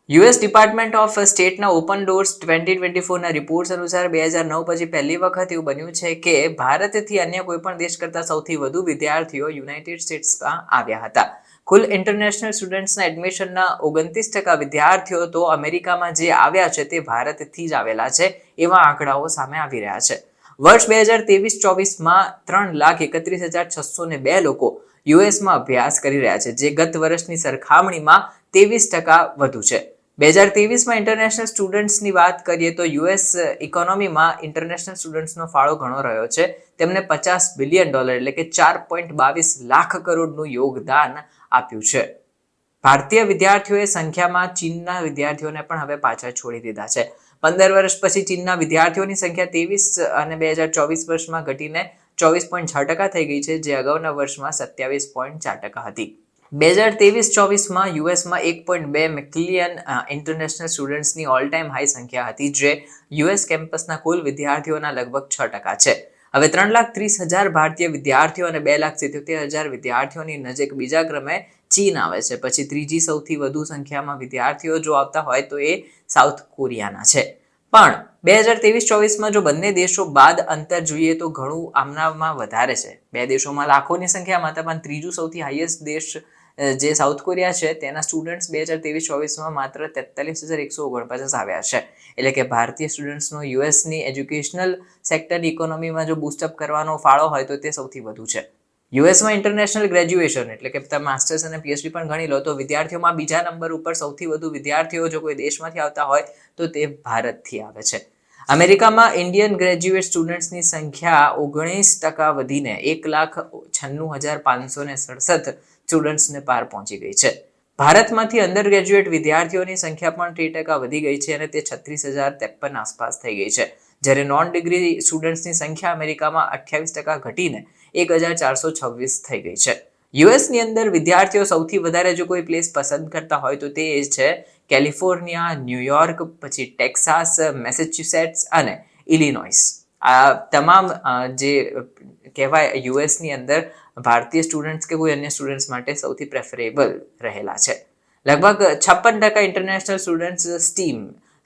US department of સ્ટેટના open doors 2024ના reports અનુસાર 2009 પછી પહેલી વખત એવું બન્યું છે કે ભારતથી અન્ય કોઈ પણ દેશ કરતાં સૌથી વધુ વિદ્યાર્થીઓ યુનાઇટેડ સ્ટેટ્સમાં આવ્યા હતા. કુલ ઇન્ટરનેશનલ સ્ટુડન્ટ્સના એડમિશનના 29% વિદ્યાર્થીઓ તો અમેરિકામાં જે આવ્યા છે તે ભારતથી જ આવેલા છે એવા આંકડાઓ સામે આવી રહ્યા છે. વર્ષ 2023-24માં 3,31,602 લોકો યુએસમાં અભ્યાસ કરી રહ્યા છે, જે ગત વર્ષની સરખામણીમાં 23% વધુ છે. 2023માં ઇન્ટરનેશનલ સ્ટુડન્ટ્સની વાત કરીએ તો યુએસ ઇકોનોમીમાં ઇન્ટરનેશનલ સ્ટુડન્ટ્સનો ફાળો ઘણો રહ્યો છે. તેમને $50 બિલિયન એટલે કે 4.22 લાખ કરોડનું યોગદાન આપ્યું છે. ભારતીય વિદ્યાર્થીઓએ સંખ્યામાં ચીનના વિદ્યાર્થીઓને પણ હવે પાછળ છોડી દીધા છે. 15 વર્ષ પછી ચીનના વિદ્યાર્થીઓની સંખ્યા 23 અને 2024 વર્ષમાં ઘટીને 24.6% થઈ ગઈ છે, જે અગાઉના વર્ષમાં 27.4% હતી. 2023-24માં યુએસમાં 1.2 મિલિયન ઇન્ટરનેશનલ સ્ટુડન્ટ્સની ઓલ ટાઈમ હાઈ સંખ્યા હતી, જે યુએસ કેમ્પસના કુલ વિદ્યાર્થીઓના લગભગ 6% છે. હવે 3,30,000 ભારતીય વિદ્યાર્થીઓ અને 2,77,000 વિદ્યાર્થીઓની નજીક બીજા ક્રમે ચીન આવે છે. પછી ત્રીજી સૌથી વધુ સંખ્યામાં વિદ્યાર્થીઓ જો આવતા હોય તો એ સાઉથ કોરિયાના છે. પણ 2023-24માં જો બંને દેશો બાદ અંતર જોઈએ તો ઘણું આમનામાં વધારે છે. બે દેશોમાં લાખોની સંખ્યામાં હતા, પણ ત્રીજું સૌથી હાઈએસ્ટ દેશ જે સાઉથ કોરિયા છે તેના સ્ટુડન્ટ્સ 2023-24માં માત્ર 43,149 આવ્યા છે. એટલે કે ભારતીય સ્ટુડન્ટ્સનો યુએસની એજ્યુકેશનલ સેક્ટરની ઇકોનોમીમાં જો બૂસ્ટઅપ કરવાનો ફાળો હોય તો તે સૌથી વધુ છે. યુએસમાં ઇન્ટરનેશનલ ગ્રેજ્યુએશન એટલે કે તમે માસ્ટર્સ અને પીએચડી પણ ગણી લો તો વિદ્યાર્થીઓમાં બીજા નંબર ઉપર સૌથી વધુ વિદ્યાર્થીઓ જો કોઈ દેશમાંથી આવતા હોય તો તે ભારતથી આવે છે. અમેરિકામાં ઇન્ડિયન ગ્રેજ્યુએટ સ્ટુડન્ટ્સની સંખ્યા 19% વધીને 1,96,567 સ્ટુડન્ટ્સને પાર પહોંચી ગઈ છે. ભારતમાંથી અંડર ગ્રેજ્યુએટ વિદ્યાર્થીઓની સંખ્યા પણ 3% વધી ગઈ છે અને તે 36,053 આસપાસ થઈ ગઈ છે. જ્યારે નોન ડિગ્રી સ્ટુડન્ટ્સની સંખ્યા અમેરિકામાં 28% ઘટીને 1,426 થઈ ગઈ છે. યુએસની અંદર વિદ્યાર્થીઓ સૌથી વધારે જો કોઈ પ્લેસ પસંદ કરતા હોય તો તે છે કેલિફોર્નિયા, ન્યુયોર્ક, પછી ટેક્સાસ, મેસેચ્યુસેટ્સ અને ઇલિનોઇસ. આ તમામ જે કહેવાય યુએસની અંદર ભારતીય સ્ટુડન્ટ્સ કે કોઈ અન્ય સ્ટુડન્ટ્સ માટે સૌથી પ્રેફરેબલ રહેલા છે. લગભગ 56% ઇન્ટરનેશનલ સ્ટુડન્ટ્સ સ્ટીમ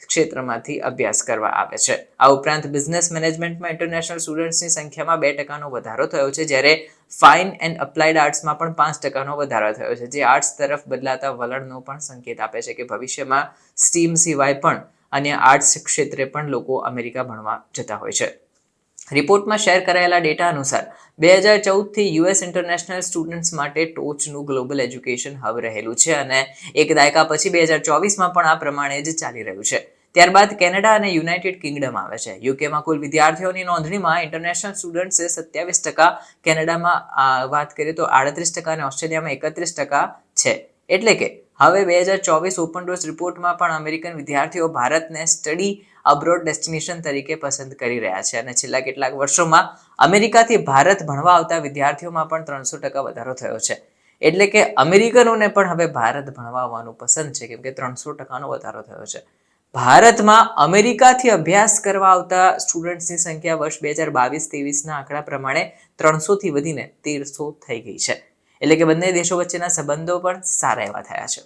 ક્ષેત્રમાંથી અભ્યાસ કરવા આવે છે. આ ઉપરાંત બિઝનેસ મેનેજમેન્ટમાં ઇન્ટરનેશનલ સ્ટુડન્ટ્સની સંખ્યામાં 2%નો વધારો થયો છે, જ્યારે ફાઇન એન્ડ અપ્લાઇડ આર્ટ્સમાં પણ 5%નો વધારો થયો છે, જે આર્ટ્સ તરફ બદલાતા વલણનો પણ સંકેત આપે છે કે ભવિષ્યમાં સ્ટીમ સિવાય પણ અન્ય આર્ટ્સ ક્ષેત્રે પણ લોકો અમેરિકા ભણવા જતા હોય છે. રિપોર્ટમાં શેર કરાયેલા ડેટા અનુસાર 2014થી યુએસ ઇન્ટરનેશનલ સ્ટુડન્ટ્સ માટે ટોચનું ગ્લોબલ એજ્યુકેશન હબ રહેલું છે અને એક દાયકા પછી 2024માં પણ આ પ્રમાણે જ ચાલી રહ્યું છે. ત્યારબાદ કેનેડા અને યુનાઇટેડ કિંગડમ આવે છે. યુકેમાં કુલ વિદ્યાર્થીઓની નોંધણીમાં ઇન્ટરનેશનલ સ્ટુડન્ટ્સે 27%, કેનેડામાં વાત કરીએ તો 38% અને ઓસ્ટ્રેલિયામાં 31% છે. એટલે કે હવે 2024 ઓપન ડોર્સ રિપોર્ટમાં પણ અમેરિકન વિદ્યાર્થીઓ ભારતને સ્ટડી અબ્રોડ ડેસ્ટિનેશન તરીકે પસંદ કરી રહ્યા છે અને છેલ્લા કેટલાક વર્ષોમાં અમેરિકાથી ભારત ભણવા આવતા વિદ્યાર્થીઓમાં પણ 300% વધારો થયો છે. એટલે કે અમેરિકનોને પણ હવે ભારત ભણવા આવવાનું પસંદ છે, કેમ કે 300%નો વધારો થયો છે. ભારતમાં અમેરિકાથી અભ્યાસ કરવા આવતા સ્ટુડન્ટ્સની સંખ્યા વર્ષ 2022-23ના આંકડા પ્રમાણે 300થી વધીને 1,300 થઈ ગઈ છે. એટલે કે બંને દેશો વચ્ચેના સંબંધો પણ સારા એવા થયા છે.